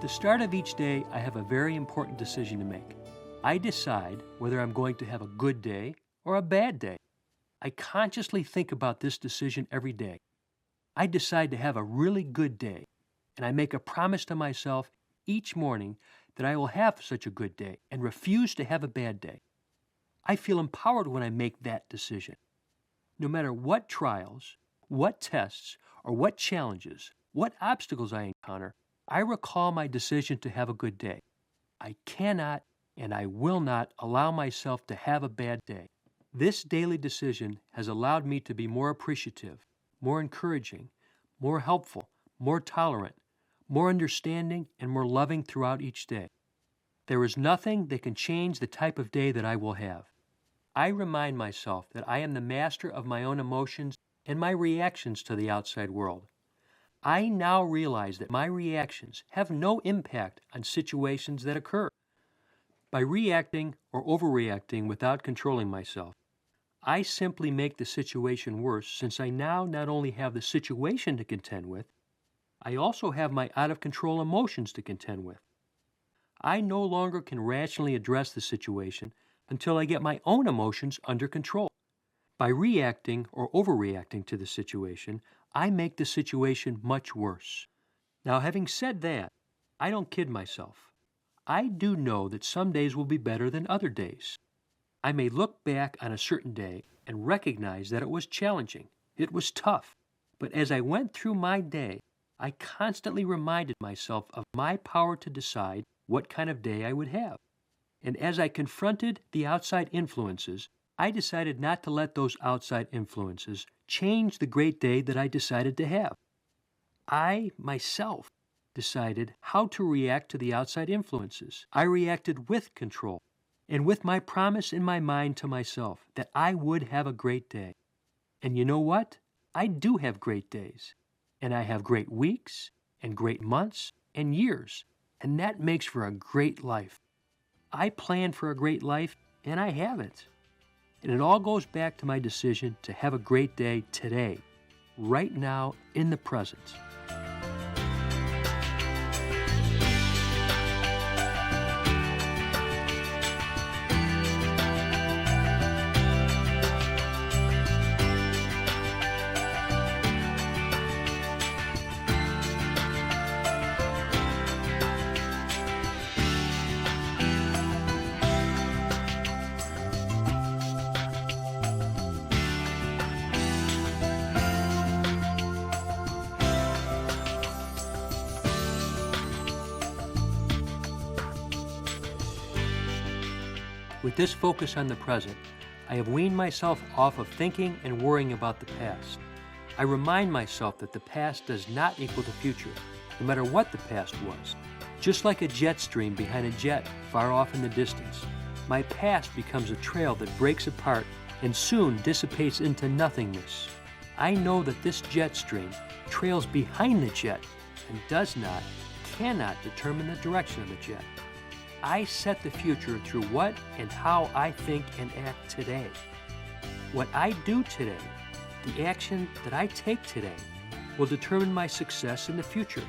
the start of each day, I have a very important decision to make. I decide whether I'm going to have a good day or a bad day. I consciously think about this decision every day. I decide to have a really good day, and I make a promise to myself each morning that I will have such a good day and refuse to have a bad day. I feel empowered when I make that decision. No matter what trials, what tests, or what challenges, what obstacles I encounter, I recall my decision to have a good day. I cannot and I will not allow myself to have a bad day. This daily decision has allowed me to be more appreciative, more encouraging, more helpful, more tolerant, more understanding, and more loving throughout each day. There is nothing that can change the type of day that I will have. I remind myself that I am the master of my own emotions and my reactions to the outside world. I now realize that my reactions have no impact on situations that occur. By reacting or overreacting without controlling myself, I simply make the situation worse since I now not only have the situation to contend with, I also have my out-of-control emotions to contend with. I no longer can rationally address the situation until I get my own emotions under control. By reacting or overreacting to the situation, I make the situation much worse. Now, having said that, I don't kid myself. I do know that some days will be better than other days. I may look back on a certain day and recognize that it was challenging. It was tough. But as I went through my day, I constantly reminded myself of my power to decide what kind of day I would have. And as I confronted the outside influences, I decided not to let those outside influences change the great day that I decided to have. I, myself, decided how to react to the outside influences. I reacted with control and with my promise in my mind to myself that I would have a great day. And you know what? I do have great days. And I have great weeks and great months and years. And that makes for a great life. I planned for a great life, and I have it. And it all goes back to my decision to have a great day today, right now, in the present. With this focus on the present, I have weaned myself off of thinking and worrying about the past. I remind myself that the past does not equal the future, no matter what the past was. Just like a jet stream behind a jet far off in the distance, my past becomes a trail that breaks apart and soon dissipates into nothingness. I know that this jet stream trails behind the jet and does not, cannot determine the direction of the jet. I set the future through what and how I think and act today. What I do today, the action that I take today, will determine my success in the future.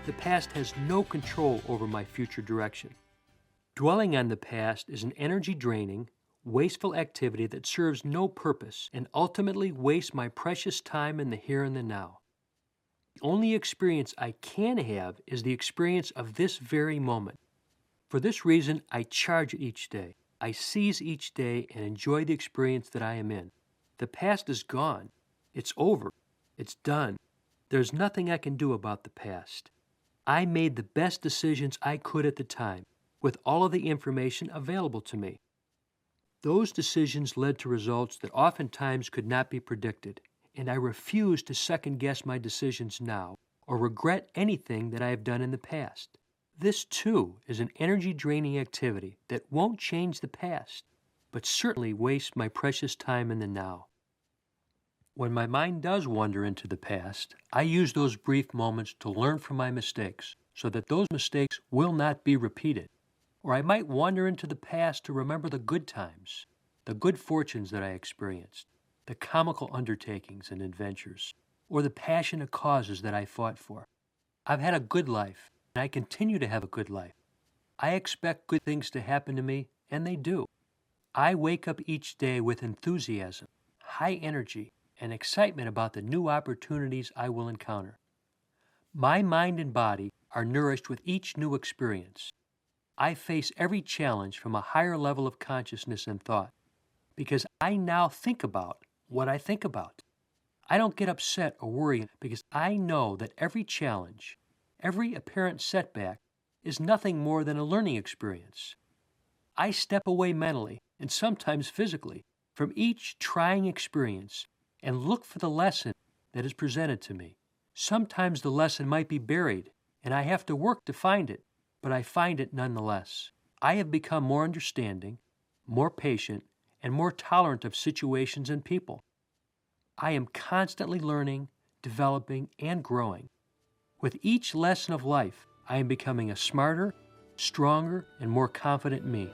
The past has no control over my future direction. Dwelling on the past is an energy-draining, wasteful activity that serves no purpose and ultimately wastes my precious time in the here and the now. The only experience I can have is the experience of this very moment. For this reason, I charge it each day. I seize each day and enjoy the experience that I am in. The past is gone. It's over. It's done. There's nothing I can do about the past. I made the best decisions I could at the time, with all of the information available to me. Those decisions led to results that oftentimes could not be predicted, and I refuse to second-guess my decisions now or regret anything that I have done in the past. This, too, is an energy-draining activity that won't change the past, but certainly wastes my precious time in the now. When my mind does wander into the past, I use those brief moments to learn from my mistakes so that those mistakes will not be repeated. Or I might wander into the past to remember the good times, the good fortunes that I experienced, the comical undertakings and adventures, or the passionate causes that I fought for. I've had a good life, I continue to have a good life. I expect good things to happen to me, and they do. I wake up each day with enthusiasm, high energy, and excitement about the new opportunities I will encounter. My mind and body are nourished with each new experience. I face every challenge from a higher level of consciousness and thought because I now think about what I think about. I don't get upset or worry because I know that every challenge, every apparent setback, is nothing more than a learning experience. I step away mentally, and sometimes physically, from each trying experience and look for the lesson that is presented to me. Sometimes the lesson might be buried, and I have to work to find it, but I find it nonetheless. I have become more understanding, more patient, and more tolerant of situations and people. I am constantly learning, developing, and growing. With each lesson of life, I am becoming a smarter, stronger, and more confident me.